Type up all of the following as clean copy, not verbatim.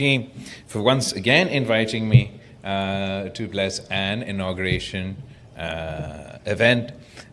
team for once again inviting me to bless an inauguration event.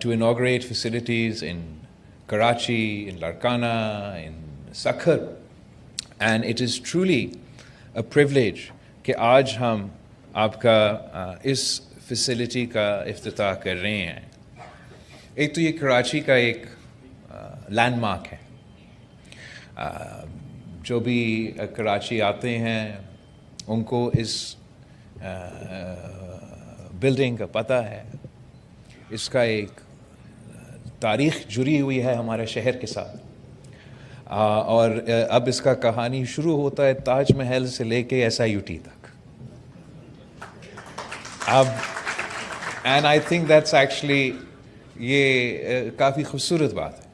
to inaugurate facilities in Karachi, in Larkana, in Sakhar. And it is truly a privilege کہ آج ہم آپ کا اس facility کا افتتاح کر رہے ہیں. ایک تو یہ کراچی کا ایک لینڈ مارک ہے. جو بھی کراچی آتے ہیں ان کو اس بلڈنگ کا پتہ ہے. اس کا ایک تاریخ جڑی ہوئی ہے ہمارے شہر کے ساتھ, اور اب اس کا کہانی شروع ہوتا ہے تاج محل سے لے کے SIUT تک. اب and I think that's actually یہ کافی خوبصورت بات ہے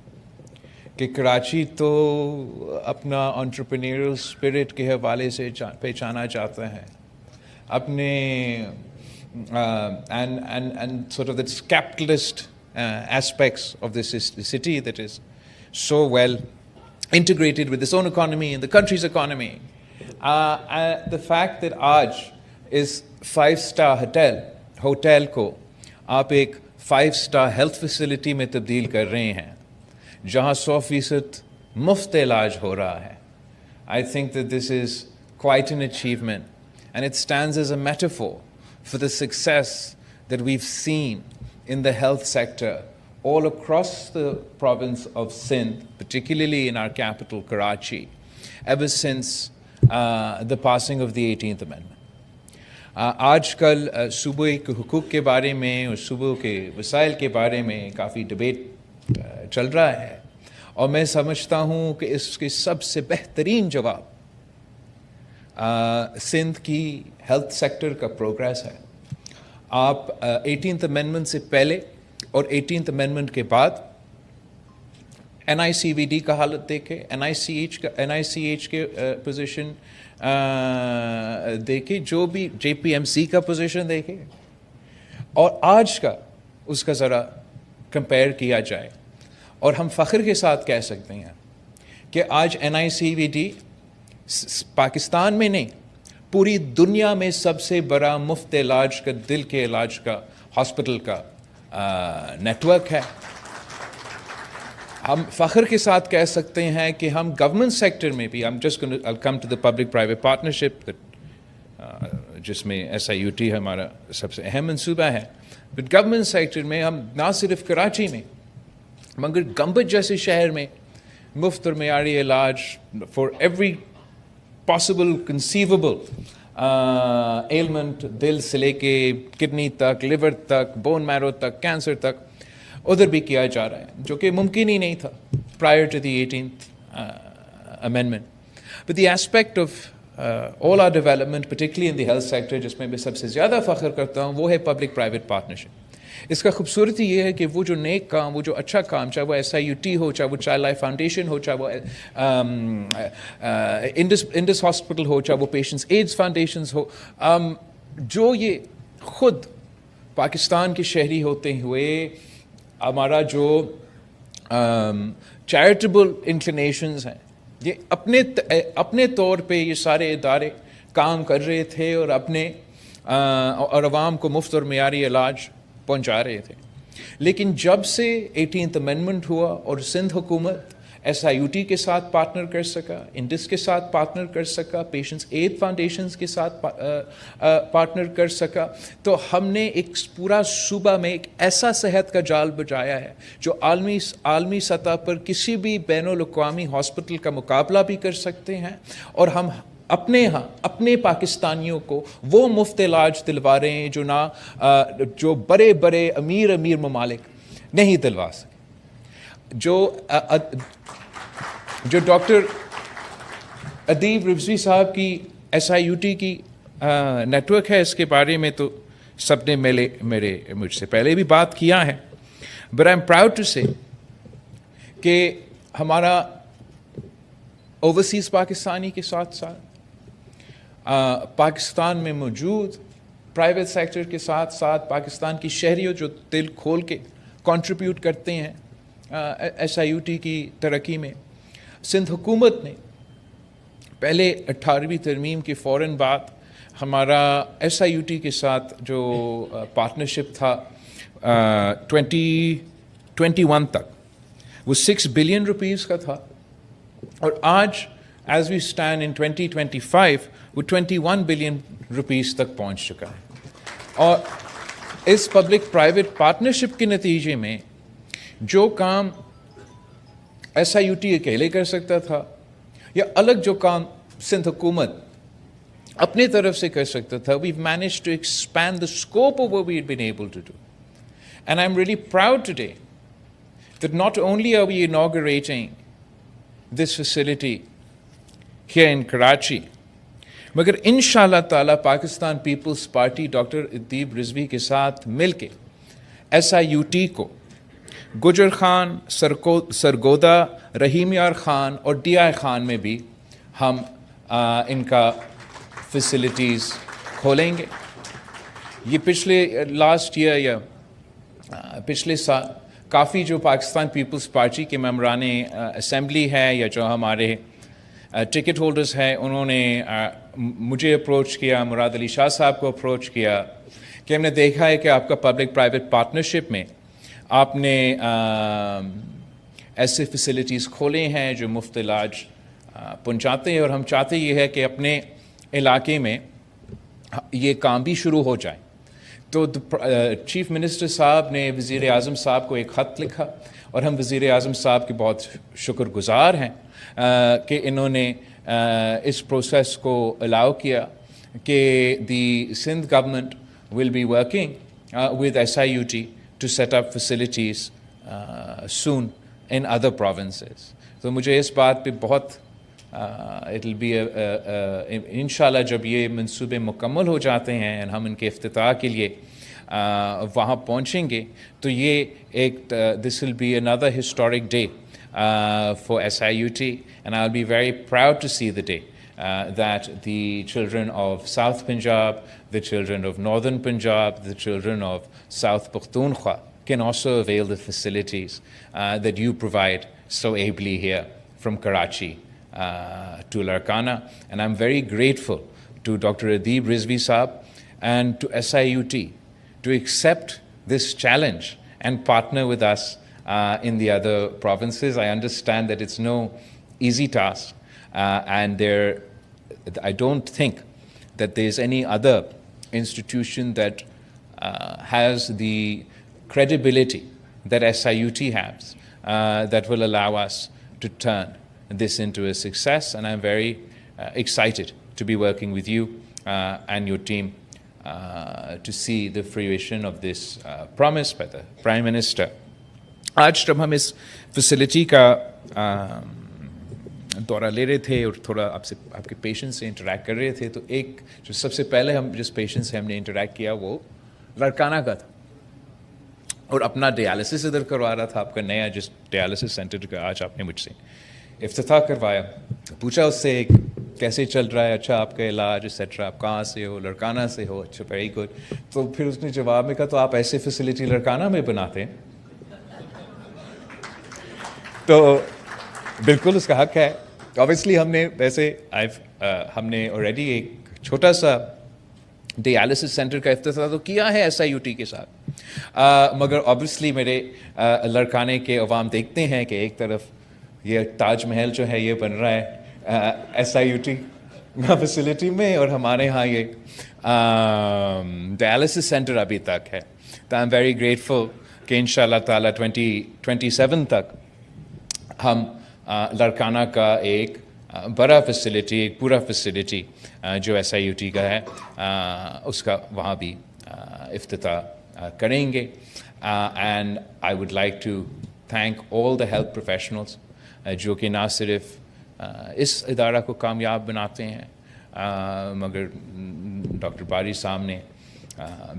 کہ کراچی تو اپنا انٹرپرینیورل اسپرٹ کے حوالے سے پہچانا جاتا ہے, اپنے and sort of this capitalist aspects of this city that is so well integrated with its own economy and the country's economy. The fact that aaj is 5-star hotel کو آپ ایک 5-star health facility میں تبدیل کر رہے ہیں جہاں 100% مفت علاج ہو رہا ہے. I think that this is quite an achievement, and it stands as a metaphor for the success that we've seen in the health sector all across the province of Sindh, particularly in our capital, Karachi, ever since the passing of the 18th Amendment. آج کل صوبے کے حقوق کے بارے میں اور صوبوں کے وسائل کے بارے میں کافی ڈبیٹ چل رہا ہے, اور میں سمجھتا ہوں کہ اس کے سب سے بہترین جواب سندھ کی ہیلتھ سیکٹر کا پروگریس ہے. آپ 18th امینڈمنٹ سے پہلے اور 18th امینڈمنٹ کے بعد NICVD کا حالت دیکھے, NICH کے پوزیشن دیکھے, جو بھی JPMC کا پوزیشن دیکھے, اور آج کا اس کا ذرا کمپیئر کیا جائے, اور ہم فخر کے ساتھ کہہ سکتے ہیں کہ آج NICVD پاکستان میں نہیں پوری دنیا میں سب سے بڑا مفت علاج کا, دل کے علاج کا ہاسپٹل کا نیٹ ورک ہے. ہم فخر کے ساتھ کہہ سکتے ہیں کہ ہم گورنمنٹ سیکٹر میں بھی, I'll come to the public private partnership جس میں SIUT ہمارا سب سے اہم منصوبہ ہے, بٹ گورنمنٹ سیکٹر میں ہم نہ صرف کراچی میں مگر گمبت جیسے شہر میں مفت اور معیاری علاج for every possible conceivable ailment, دل سے لے کے کڈنی تک, لیور تک, بون میرو تک, کینسر تک ادھر بھی کیا جا رہا ہے, جو کہ ممکن ہی نہیں تھا prior to the 18th amendment. But the aspect of all our development, particularly in the health sector, جس میں میں سب سے زیادہ فخر کرتا ہوں, وہ ہے public private partnership. اس کا خوبصورتی یہ ہے کہ وہ جو نیک کام, وہ جو اچھا کام, چاہے وہ SIUT ہو, چاہے وہ چائلڈ لائف فاؤنڈیشن ہو, چاہے وہ انڈس ہاسپٹل ہو, چاہے وہ پیشنٹس ایڈز فاؤنڈیشنز ہو, جو یہ خود پاکستان کے شہری ہوتے ہوئے ہمارا جو چیریٹیبل انکلینیشنز ہیں, یہ اپنے طور پہ یہ سارے ادارے کام کر رہے تھے اور اور عوام کو مفت اور معیاری علاج پہنچا رہے تھے. لیکن جب سے 18th امینڈمنٹ ہوا اور سندھ حکومت SIUT کے ساتھ پارٹنر کر سکا, انڈس کے ساتھ پارٹنر کر سکا, پیشنٹس ایڈ فاؤنڈیشنز کے ساتھ پارٹنر کر سکا, تو ہم نے ایک پورا صوبہ میں ایک ایسا صحت کا جال بچایا ہے جو عالمی سطح پر کسی بھی بین الاقوامی ہاسپٹل کا مقابلہ بھی کر سکتے ہیں, اور ہم اپنے پاکستانیوں کو وہ مفت علاج دلوا رہے ہیں جو بڑے بڑے امیر ممالک نہیں دلوا سکے. جو ڈاکٹر ادیب رضوی صاحب کی SIUT کی نیٹورک ہے, اس کے بارے میں تو سب نے مجھ سے پہلے بھی بات کیا ہے. But I am proud to say کہ ہمارا اوورسیز پاکستانی کے ساتھ ساتھ پاکستان میں موجود پرائیویٹ سیکٹر کے ساتھ ساتھ پاکستان کی شہریوں جو دل کھول کے کنٹریبیوٹ کرتے ہیں SIUT کی ترقی میں. سندھ حکومت نے پہلے 18ویں ترمیم کے فوراً بعد ہمارا SIUT کے ساتھ جو پارٹنرشپ تھا 2021 تک وہ 6 بلین روپیز کا تھا, اور آج ایز وی اسٹینڈ ان 2025 وہ 21 بلین روپیز تک پہنچ چکا ہے. اور اس پبلک پرائیویٹ پارٹنرشپ کے نتیجے میں جو کام SIUT اکیلے کر سکتا تھا یا الگ جو کام سندھ حکومت اپنے طرف سے کر سکتا تھا, we've managed to expand the scope of what we've been able to do. And I'm really proud today that not only are we inaugurating this facility here in Karachi, مگر انشاءاللہ تعالیٰ پاکستان پیپلز پارٹی ڈاکٹر ادیب رضوی کے ساتھ مل کے SIUT کو گجر خان, سرگودا, رحیم یار خان اور DI خان میں بھی ہم ان کا فیسلٹیز کھولیں گے. یہ لاسٹ ایئر یا پچھلے سال کافی جو پاکستان پیپلز پارٹی کے ممبران اسمبلی ہے یا جو ہمارے ٹکٹ ہولڈرز ہیں, انہوں نے مجھے اپروچ کیا, مراد علی شاہ صاحب کو اپروچ کیا کہ ہم نے دیکھا ہے کہ آپ کا پبلک پرائیویٹ پارٹنرشپ میں آپ نے ایسے فیسلٹیز کھولے ہیں جو مفت علاج پہنچاتے ہیں, اور ہم چاہتے یہ ہے کہ اپنے علاقے میں یہ کام بھی شروع ہو جائے. تو چیف منسٹر صاحب نے وزیر اعظم صاحب کو ایک خط لکھا, اور ہم وزیر اعظم صاحب کے بہت شکر گزار ہیں کہ انہوں نے اس پروسیس کو الاؤ کیا کہ the Sindh government will be working with SIUT to set up facilities soon in other provinces. تو مجھے اس بات پہ بہت it will be انشاءاللہ جب یہ منصوبے مکمل ہو جاتے ہیں اور ہم ان کے افتتاح کے لیے وہاں پہنچیں گے تو یہ ایک this will be another historic day for SIUT, and I'll be very proud to see the day that the children of South Punjab, the children of Northern Punjab, the children of South Pakhtunkhwa can also avail the facilities that you provide so ably here from Karachi to Larkana. And I'm very grateful to Dr. Adib Rizvi Saab and to SIUT to accept this challenge and partner with us in the other provinces. I understand that it's no easy task, and I don't think that there's any other institution that has the credibility that SIUT has that will allow us to turn this into a success. And I'm very excited to be working with you and your team to see the fruition of this promise by the Prime Minister. آج جب ہم اس facility کا دورہ لے رہے تھے اور تھوڑا آپ کے پیشنٹ سے انٹریکٹ کر رہے تھے, تو ایک جو سب سے پہلے ہم جس پیشنٹ سے ہم نے انٹریکٹ کیا وہ لڑکانہ کا تھا, اور اپنا ڈیالسس ادھر کروا رہا تھا, آپ کا نیا جس ڈیالسس سینٹر کا آج آپ نے مجھ سے افتتاح کروایا. پوچھا اس سے کیسے چل رہا ہے, اچھا آپ کا علاج ایٹسٹرا, آپ کہاں سے ہو, لڑکانہ سے ہو, اچھا ویری گڈ. تو پھر اس نے جواب میں کہا تو آپ ایسے فیسلٹی لڑکانہ میں بناتے ہیں. تو بالکل اس کا حق ہے. اوبیسلی ہم نے ویسے ہم نے آلریڈی ایک چھوٹا سا ڈیالسس سینٹر کا افتتاح تو کیا ہے SIUT کے ساتھ, مگر اوبیسلی میرے لڑکانے کے عوام دیکھتے ہیں کہ ایک طرف یہ تاج محل جو ہے یہ بن رہا ہے SIUT فیسلٹی میں, اور ہمارے ہاں یہ ڈیالسس سینٹر ابھی تک ہے. تو آئی ایم ویری گریٹفل کہ ان شاء اللہ تعالیٰ 2027 تک ہم لڑکانہ کا ایک بڑا فیسلٹی, ایک پورا فیسلٹی جو SIUT کا ہے اس کا وہاں بھی افتتاح کریں گے. And I would like to thank all the health professionals جو کہ نہ صرف اس ادارہ کو کامیاب بناتے ہیں. مگر ڈاکٹر باری سامنے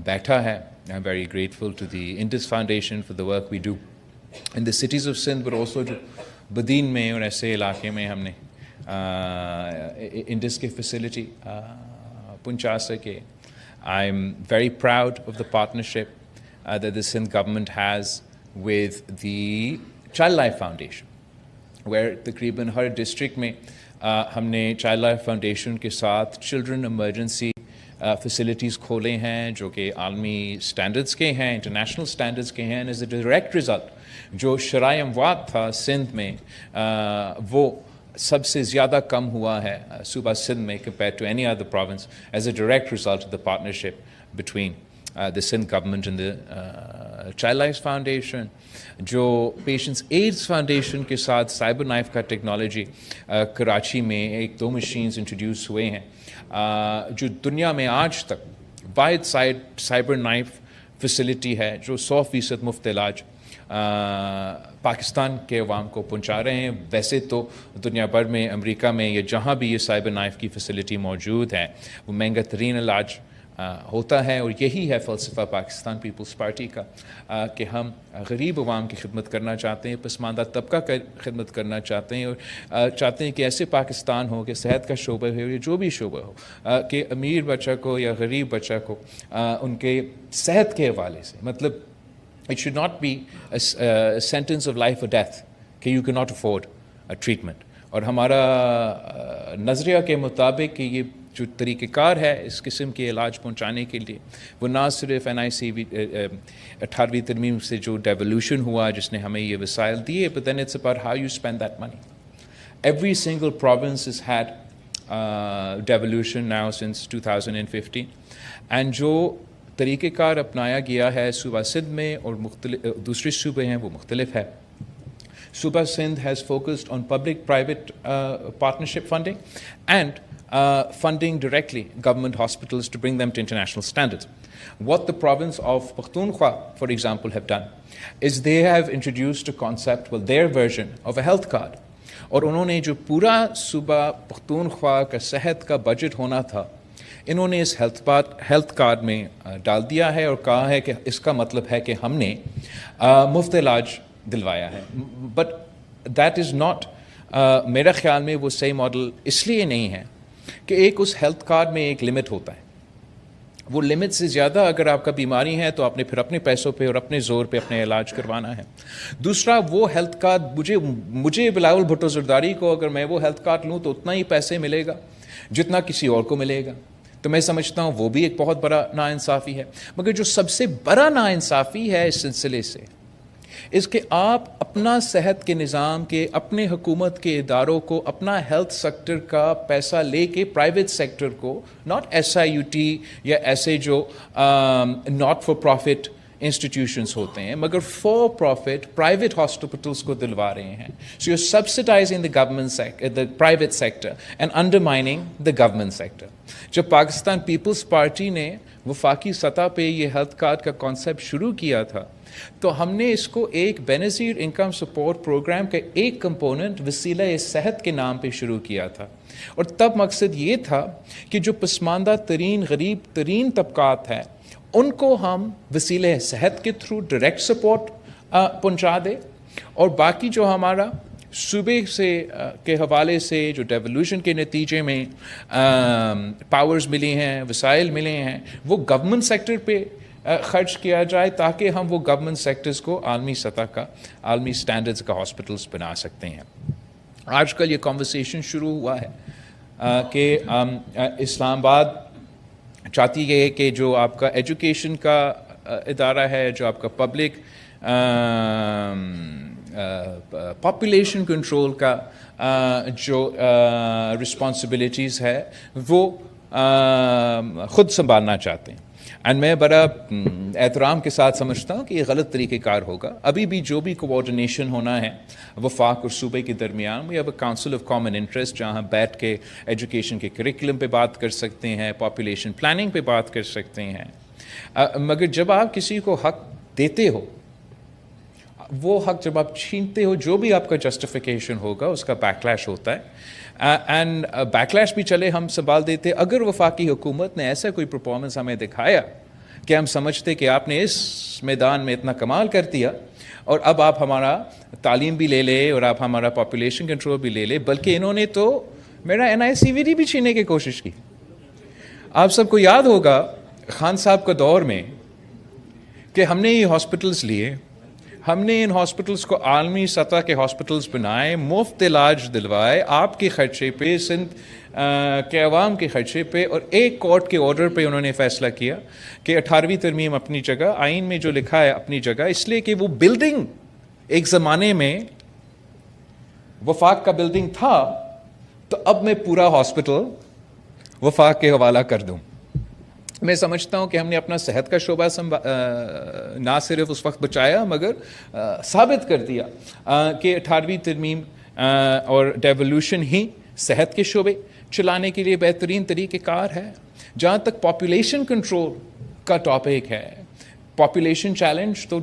بیٹھا ہے. I'm very grateful to the Indus Foundation for the work we do in the cities of Sindh, but also جو بدین میں اور ایسے علاقے میں ہم نے انڈس کی فیسلٹی پہنچا سکے. I'm very proud of the partnership that the Sindh government has with the Child Life Foundation, where تقریباً ہر ڈسٹرکٹ میں ہم نے چائلڈ لائف فاؤنڈیشن کے ساتھ چلڈرن ایمرجنسی فیسلٹیز کھولے ہیں جو کہ عالمی سٹینڈرڈز کے ہیں, انٹرنیشنل سٹینڈرڈز کے ہیں. ایز اے ڈائریکٹ رزلٹ جو شرائع اموات تھا سندھ میں وہ سب سے زیادہ کم ہوا ہے صوبہ سندھ میں compared to any other province as a direct result of the partnership between the Sindh government and the Child Life Foundation. جو پیشنٹس ایڈز فاؤنڈیشن کے ساتھ سائبر نائف کا ٹیکنالوجی کراچی میں 1-2 مشینز انٹروڈیوس ہوئے ہیں جو دنیا میں آج تک واحد سائبر نائف فیسلٹی ہے جو 100% مفت علاج پاکستان کے عوام کو پہنچا رہے ہیں. ویسے تو دنیا بھر میں امریکہ میں یا جہاں بھی یہ سائبر نائف کی فیسلٹی موجود ہے وہ مہنگا ترین علاج ہوتا ہے, اور یہی ہے فلسفہ پاکستان پیپلز پارٹی کا کہ ہم غریب عوام کی خدمت کرنا چاہتے ہیں, پسماندہ طبقہ کا خدمت کرنا چاہتے ہیں, اور چاہتے ہیں کہ ایسے پاکستان ہو کہ صحت کا شعبہ ہو یا جو بھی شعبہ ہو کہ امیر بچہ کو یا غریب بچہ کو ان کے صحت کے حوالے سے, مطلب it should not be a sentence of life or death کہ you cannot afford a treatment. اور ہمارا نظریہ کے مطابق کہ یہ جو طریقہ کار ہے اس قسم کے علاج پہنچانے کے لیے وہ نہ صرف NICV 18ویں ترمیم سے جو ڈیولوشن ہوا جس نے ہمیں یہ وسائل دیے, but then it's about how you spend that money. Every single province has had devolution now since 2015, and جو طریقہ کار اپنایا گیا ہے صوبہ سندھ میں اور دوسرے صوبے ہیں وہ مختلف ہے. صوبہ Sindh has focused on public-private partnership funding and funding directly government hospitals to bring them to international standards. What the province of Pakhtunkhwa, for example, have done is they have introduced a concept, well, their version of a health card. اور انہوں نے جو پورا صوبہ پختونخوا کا صحت کا budget ہونا تھا انہوں نے اس ہیلتھ کارڈ میں ڈال دیا ہے اور کہا ہے کہ اس کا مطلب ہے کہ ہم نے مفت علاج دلوایا ہے. بٹ دیٹ از ناٹ, میرا خیال میں وہ صحیح ماڈل اس لیے نہیں ہے کہ ایک اس ہیلتھ کارڈ میں ایک لمٹ ہوتا ہے, وہ لمٹ سے زیادہ اگر آپ کا بیماری ہے تو آپ نے پھر اپنے پیسوں پہ اور اپنے زور پہ اپنے علاج کروانا ہے. دوسرا, وہ ہیلتھ کارڈ مجھے بلاول بھٹو زرداری کو اگر میں وہ ہیلتھ کارڈ لوں تو اتنا ہی پیسے ملے گا جتنا کسی اور کو ملے گا, تو میں سمجھتا ہوں وہ بھی ایک بہت بڑا ناانصافی ہے. مگر جو سب سے بڑا ناانصافی ہے اس سلسلے سے اس کہ آپ اپنا صحت کے نظام کے اپنے حکومت کے اداروں کو اپنا ہیلتھ سیکٹر کا پیسہ لے کے پرائیویٹ سیکٹر کو, ناٹ SIUT یا ایسے جو ناٹ فار پروفٹ انسٹیٹیوشنس ہوتے ہیں مگر فار پروفٹ پرائیویٹ ہاسپٹلس کو دلوا رہے ہیں. So you subsidizing the government the private sector and undermining the government sector. جب پاکستان پیپلز پارٹی نے وفاقی سطح پہ یہ ہیلتھ کارڈ کا کانسیپٹ شروع کیا تھا تو ہم نے اس کو ایک بینظیر انکم سپورٹ پروگرام کا ایک کمپوننٹ وسیلہ صحت کے نام پہ شروع کیا تھا, اور تب مقصد یہ تھا کہ جو پسماندہ ترین غریب ترین طبقات ہیں ان کو ہم وسیلہ صحت کے تھرو ڈائریکٹ سپورٹ پہنچا دیں, اور باقی جو ہمارا صوبے سے کے حوالے سے جو ڈیولوشن کے نتیجے میں پاورز ملی ہیں, وسائل ملے ہیں, وہ گورنمنٹ سیکٹر پہ خرچ کیا جائے تاکہ ہم وہ گورنمنٹ سیکٹرز کو عالمی سطح کا عالمی سٹینڈرڈز کا ہاسپٹلس بنا سکتے ہیں. آج کل یہ کنورسیشن شروع ہوا ہے کہ اسلام آباد چاہتی ہے کہ جو آپ کا ایجوکیشن کا ادارہ ہے, جو آپ کا پبلک پاپولیشن کنٹرول کا جو رسپانسبلٹیز ہے وہ خود سنبھالنا چاہتے ہیں. اینڈ میں بڑا احترام کے ساتھ سمجھتا ہوں کہ یہ غلط طریقہ کار ہوگا. ابھی بھی جو بھی کوآرڈینیشن ہونا ہے وفاق اور صوبے کے درمیان, we have a council of common interest جہاں بیٹھ کے ایجوکیشن کے کریکولم پہ بات کر سکتے ہیں, پاپولیشن پلاننگ پہ بات کر سکتے ہیں. مگر جب آپ کسی کو حق دیتے ہو وہ حق جب آپ چھینتے ہو, جو بھی آپ کا جسٹیفیکیشن ہوگا اس کا بیکلیش ہوتا ہے, اینڈ بیکلیش بھی چلے ہم سنبھال دیتے. اگر وفاقی حکومت نے ایسا کوئی پرفارمنس ہمیں دکھایا کہ ہم سمجھتے کہ آپ نے اس میدان میں اتنا کمال کر دیا اور اب آپ ہمارا تعلیم بھی لے لے اور آپ ہمارا پاپولیشن کنٹرول بھی لے لے, بلکہ انہوں نے تو میرا NICVD بھی چھیننے کی کوشش کی. آپ سب کو یاد ہوگا خان صاحب کے دور میں کہ ہم نے یہ ہاسپٹلس لیے, ہم نے ان ہاسپٹلس کو عالمی سطح کے ہاسپٹلس بنائے, مفت علاج دلوائے آپ کے خرچے پہ, سندھ کے عوام کے خرچے پہ, اور ایک کورٹ کے آرڈر پہ انہوں نے فیصلہ کیا کہ 18ویں ترمیم اپنی جگہ, آئین میں جو لکھا ہے اپنی جگہ, اس لیے کہ وہ بلڈنگ ایک زمانے میں وفاق کا بلڈنگ تھا, تو اب میں پورا ہاسپٹل وفاق کے حوالہ کر دوں. میں سمجھتا ہوں کہ ہم نے اپنا صحت کا شعبہ نہ صرف اس وقت بچایا مگر ثابت کر دیا کہ 18ویں ترمیم اور ڈیولوشن ہی صحت کے شعبے چلانے کے لیے بہترین طریقہ کار ہے. جہاں تک پاپولیشن کنٹرول کا ٹاپک ہے, پاپولیشن چیلنج تو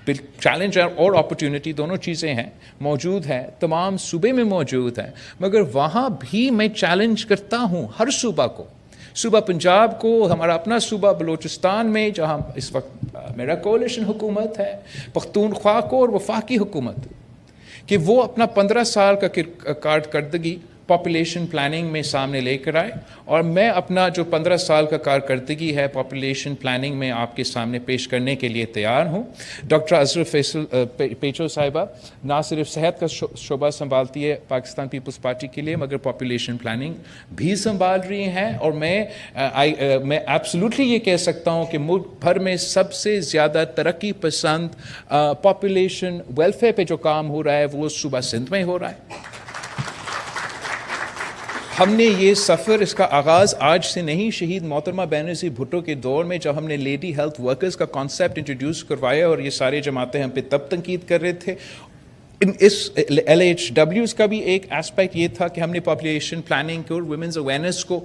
چیلنج اور اپرچونٹی دونوں چیزیں ہیں, موجود ہے, تمام صوبے میں موجود ہیں, مگر وہاں بھی میں چیلنج کرتا ہوں ہر صوبہ کو, صوبہ پنجاب کو, ہمارا اپنا صوبہ بلوچستان میں جہاں اس وقت میرا کولیشن حکومت ہے, پختونخوا کو اور وفاقی حکومت, کہ وہ اپنا 15 سال کا کارکردگی پاپولیشن پلاننگ میں سامنے لے کر آئے, اور میں اپنا جو 15 سال کا کارکردگی ہے پاپولیشن پلاننگ میں آپ کے سامنے پیش کرنے کے لیے تیار ہوں. ڈاکٹر ازرف فیصل پیچو صاحبہ نہ صرف صحت کا شعبہ سنبھالتی ہے پاکستان پیپلز پارٹی کے لیے, مگر پاپولیشن پلاننگ بھی سنبھال رہی ہیں, اور میں ایبسلیوٹلی یہ کہہ سکتا ہوں کہ ملک بھر میں سب سے زیادہ ترقی پسند پاپولیشن ویلفیئر پہ جو کام ہو رہا ہے وہ صوبہ سندھ میں ہو رہا ہے. ہم نے یہ سفر, اس کا آغاز آج سے نہیں, شہید محترمہ بینظیر بھٹو کے دور میں جب ہم نے لیڈی ہیلتھ ورکرز کا کانسیپٹ انٹروڈیوس کروایا, اور یہ سارے جماعتیں ہم پہ تب تنقید کر رہے تھے. اس LHWs کا بھی ایک اسپیکٹ یہ تھا کہ ہم نے پاپولیشن پلاننگ کو اور ویمنز اویئرنیس کو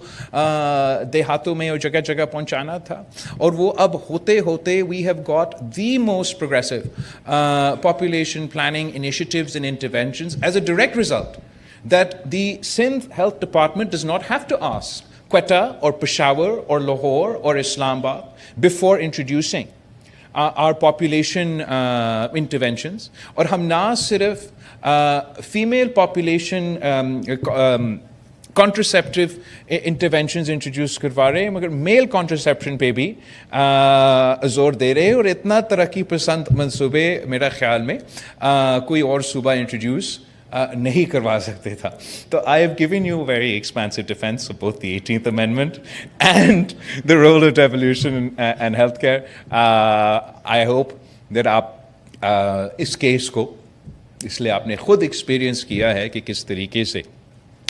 دیہاتوں میں اور جگہ جگہ پہنچانا تھا, اور وہ اب ہوتے ہوتے we have got the most progressive population planning initiatives and interventions as a direct result that the Sindh Health Department does not have to ask Quetta or Peshawar or Lahore or Islamabad before introducing our population interventions. اور ہم نہ صرف female population contraceptive interventions introduce کروا رہے ہیں, مگر میل contraception پہ بھی زور دے رہے ہیں, اور اتنا ترقی پسند منصوبے میرا خیال میں کوئی اور صوبہ انٹروڈیوس نہیں کروا سکتے تھا. تو I have given you a very expansive defense of both the 18th Amendment and the role of devolution and healthcare. I hope that آپ اس کیس کو, اس لیے آپ نے خود ایکسپیرینس کیا ہے کہ کس طریقے سے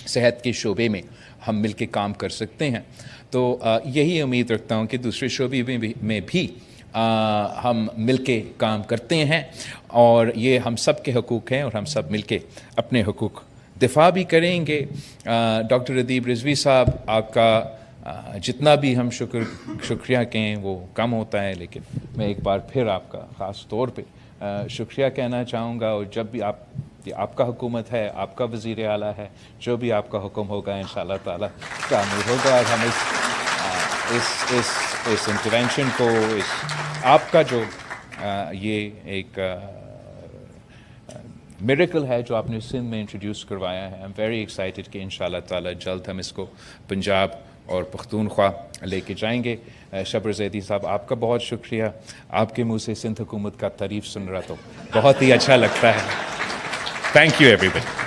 صحت کے شعبے میں ہم مل کے کام کر سکتے ہیں, تو یہی امید رکھتا ہوں کہ دوسرے شعبے میں بھی ہم مل کے کام کرتے ہیں, اور یہ ہم سب کے حقوق ہیں, اور ہم سب مل کے اپنے حقوق دفاع بھی کریں گے. ڈاکٹر ادیب رضوی صاحب, آپ کا جتنا بھی ہم شکریہ کہیں وہ کم ہوتا ہے, لیکن میں ایک بار پھر آپ کا خاص طور پہ شکریہ کہنا چاہوں گا, اور جب بھی آپ کا حکومت ہے, آپ کا وزیر اعلیٰ ہے, جو بھی آپ کا حکم ہوگا انشاءاللہ تعالیٰ تعمیر ہوگا. اور ہم اس انٹرونشن کو, آپ کا جو یہ ایک میریکل ہے جو آپ نے سندھ میں انٹروڈیوس کروایا ہے, آئی ایم ویری ایکسائٹیڈ کہ انشاءاللہ تعالیٰ جلد ہم اس کو پنجاب اور پختونخوا لے کے جائیں گے. شبر زیدی صاحب, آپ کا بہت شکریہ, آپ کے منہ سے سندھ حکومت کا تعریف سن رہا تو بہت ہی اچھا لگتا ہے. Thank you every body.